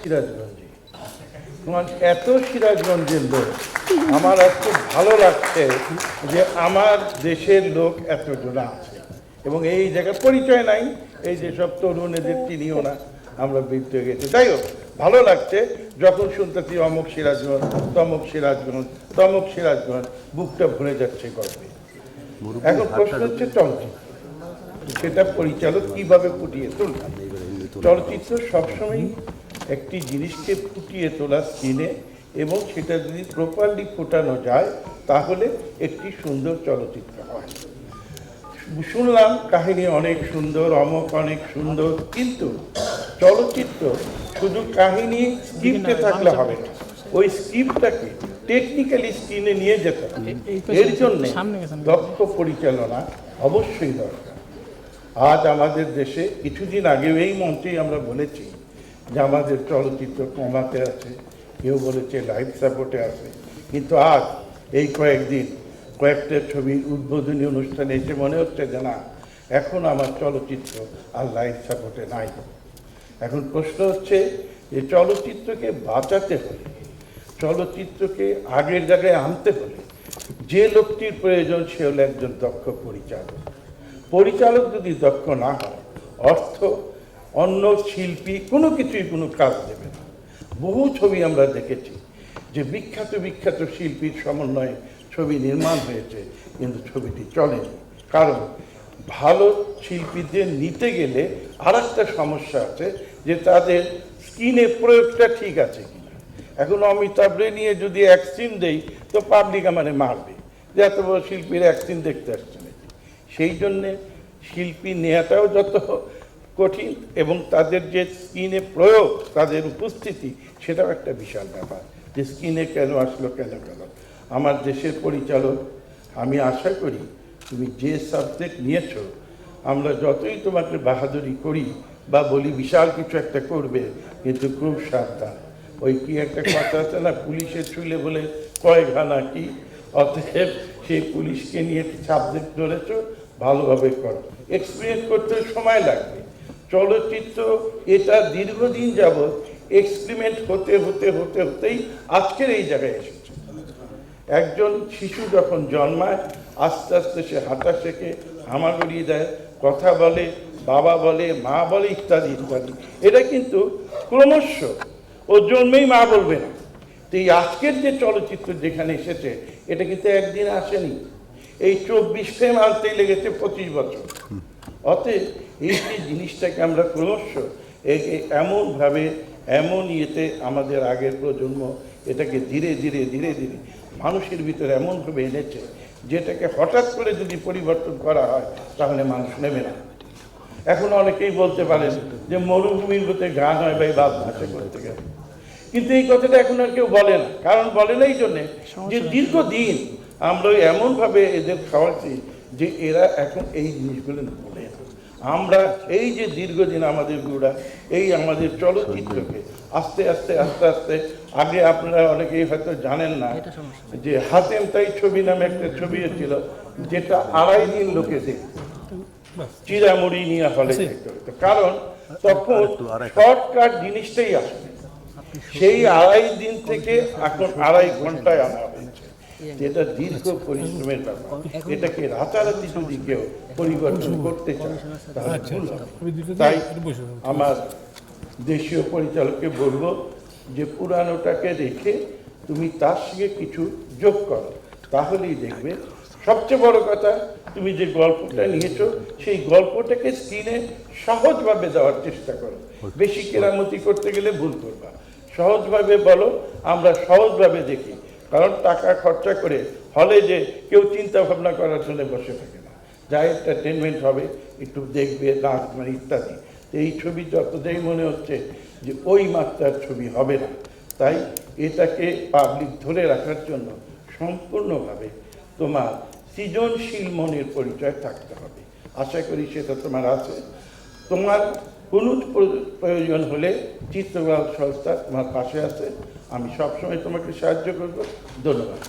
সিরাজগঞ্জে, তোমার এত সিরাজগঞ্জের লোক, আমার আজকে ভালো লাগছে যে আমার দেশের লোক এতজন আছে এবং এই জায়গায় পরিচয় নাই, এই যে সব তরুণ এদের চিনিও না, আমরা বৃদ্ধ হয়ে গেছি। যাই হোক, ভালো লাগছে যখন শুনতেছি অমুক সিরাজগঞ্জ, তমুক সিরাজগঞ্জ, তমুক সিরাজগঞ্জ, বুকটা ভরে যাচ্ছে গল্পে। এখন প্রশ্ন হচ্ছে চলচ্চিত্র, সেটা পরিচালক কিভাবে ফুটিয়ে তুলবে। চলচ্চিত্র সবসময় একটি জিনিসকে ফুটিয়ে তোলা স্ক্রিনে, এবং সেটা যদি প্রপারলি ফোটানো যায় তাহলে একটি সুন্দর চলচ্চিত্র হয়। শুনলাম কাহিনী অনেক সুন্দর, অমক অনেক সুন্দর, কিন্তু চলচ্চিত্র শুধু কাহিনী স্ক্রিপ্টে থাকলে হবে না, ওই স্ক্রিপ্টটাকে টেকনিক্যালি স্ক্রিনে নিয়ে যেতে হবে। এর জন্য দক্ষ পরিচালনা অবশ্যই দরকার। আজ আমাদের দেশে কিছুদিন আগেও এই মঞ্চেই আমরা বলেছি যে আমাদের চলচ্চিত্র কমাতে আছে, কেউ বলেছে লাইভ সাপোর্টে আছে, কিন্তু আজ এই কয়েকদিন কয়েকটা ছবির উদ্বোধনী অনুষ্ঠানে এসে মনে হচ্ছে যে না, এখন আমার চলচ্চিত্র আর লাইভ সাপোর্টে নাই। এখন প্রশ্ন হচ্ছে যে চলচ্চিত্রকে বাঁচাতে হলে, চলচ্চিত্রকে আগের জায়গায় আনতে হলে যে লোকটির প্রয়োজন সে হলো একজন দক্ষ পরিচালক। পরিচালক যদি দক্ষ না হয়, অর্থ, অন্য শিল্পী কোনো কিছুই কোনো কাজ দেবে না। বহু ছবি আমরা দেখেছি যে বিখ্যাত বিখ্যাত শিল্পীর সমন্বয়ে ছবি নির্মাণ হয়েছে, কিন্তু ছবিটি চলেনি। কারণ ভালো শিল্পীদের নিতে গেলে আর একটা সমস্যা আছে যে তাদের স্ক্রিনে প্রয়োগটা ঠিক আছে কিনা। এখন অমিতাভ রে নিয়ে যদি এক সিন দেই তো পাবলিক আমারে মারবে যে এত বড় শিল্পীর এক সিন দেখতে আসছে নাকি। সেই জন্যে শিল্পী নেওয়াটাও যত কঠিন এবং তাদের যে স্ক্রিনে প্রয়োগ, তাদের উপস্থিতি, সেটাও একটা বিশাল ব্যাপার যে স্ক্রিনে কেন আসলো, কেন কেন। আমার দেশের পরিচালক, আমি আশা করি তুমি যে সাবজেক্ট নিয়েছো, আমরা যতই তোমাকে বাহাদুরি করি বা বলি বিশাল কিছু একটা করবে, কিন্তু খুব সাবধান। ওই কি একটা কথা আছে না, পুলিশের ছুলে বলে কয় ঘানা কি, অতএব সেই পুলিশকে নিয়ে সাবজেক্ট ধরেছো, ভালোভাবে করো। এক্সপিরিয়েন্স করতে সময় লাগবে। চলচ্চিত্র এটা দীর্ঘদিন যাবৎ এক্সপেরিমেন্ট হতে হতে হতে হতেই আজকের এই জায়গায় এসেছে। একজন শিশু যখন জন্মায় আস্তে আস্তে সে হাঁটা শেখে, হামাগুড়ি দেয়, কথা বলে, বাবা বলে, মা বলে, ইত্যাদি ইত্যাদি। এটা কিন্তু ক্রমশ, ও জন্মেই মা বলবে না। তো এই আজকের যে চলচ্চিত্র যেখানে এসেছে, এটা কিন্তু একদিন আসেনি। এই 24 ফ্রেম আনতেই লেগেছে 25 বছর। অতএব এই যে জিনিসটাকে আমরা ক্রমশ এমনভাবে, এমন ইয়েতে আমাদের আগের প্রজন্ম এটাকে ধীরে ধীরে ধীরে ধীরে মানুষের ভিতরে এমনভাবে এনেছে, যেটাকে হঠাৎ করে যদি পরিবর্তন করা হয় তাহলে মানুষ নেবে না। এখন অনেকেই বলতে পারেন যে মরুভূমির মধ্যে গান হয় ভাই, বাদ ভাষা করতে গেলে, কিন্তু এই কথাটা এখন আর কেউ বলে না। কারণ বলে না এই জন্যে যে দীর্ঘদিন আমরা এমনভাবে এদের খাওয়াচ্ছি যে এরা এখন এই জিনিসগুলো বলে না। আমরা এই যে দীর্ঘদিন আমাদের গুড়া এই আমাদের চলচ্চিত্রকে আস্তে আস্তে আস্তে আস্তে, আগে আপনারা অনেকেই হয়তো জানেন না যে হাতেম তাই ছবি নামে একটা ছবি ছিল, যেটা 2.5 দিন লোকে দেখত, চিরামুড়ি নিয়ে হলে দেখতে হতো। কারণ তখন শর্টকাট জিনিসটাই আসবে। সেই 2.5 দিন থেকে এখন 2.5 ঘন্টায় আনা হয়েছে, যেটা দীর্ঘ পরিশ্রমের ব্যাপার। এটাকে রাতারাতি যদি কেউ পরিবর্তন করতে চায় তাহলে ভুল হবে। তাই আমার দেশীয় পরিচালককে বলবো যে পুরানোটাকে রেখে তুমি তার সঙ্গে কিছু যোগ করো, তাহলেই দেখবে। সবচেয়ে বড় কথা, তুমি যে গল্পটা নিয়েছো সেই গল্পটাকে স্ক্রিনে সহজভাবে দেওয়ার চেষ্টা করো। বেশি কেরামতি করতে গেলে ভুল করবা। সহজভাবে বলো, আমরা সহজভাবে দেখি। কারণ টাকা খরচা করে হলে যে কেউ চিন্তা ভাবনা করার জন্য বসে থাকে না, যা এন্টারটেনমেন্ট হবে, একটু দেখবে, নাচ মানে ইত্যাদি। এই ছবি যতটাই মনে হচ্ছে যে ওই মাত্রার ছবি হবে না। তাই এটাকে পাবলিক ধরে রাখার জন্য সম্পূর্ণভাবে তোমার সৃজনশীল মনের পরিচয় থাকতে হবে। আশা করি সেটা তোমার আছে। তোমার কোনো প্রয়োজন হলে চিত্রগ্রাহক সংস্থা তোমার পাশে আছে, আমি সবসময় তোমাকে সাহায্য করব। ধন্যবাদ।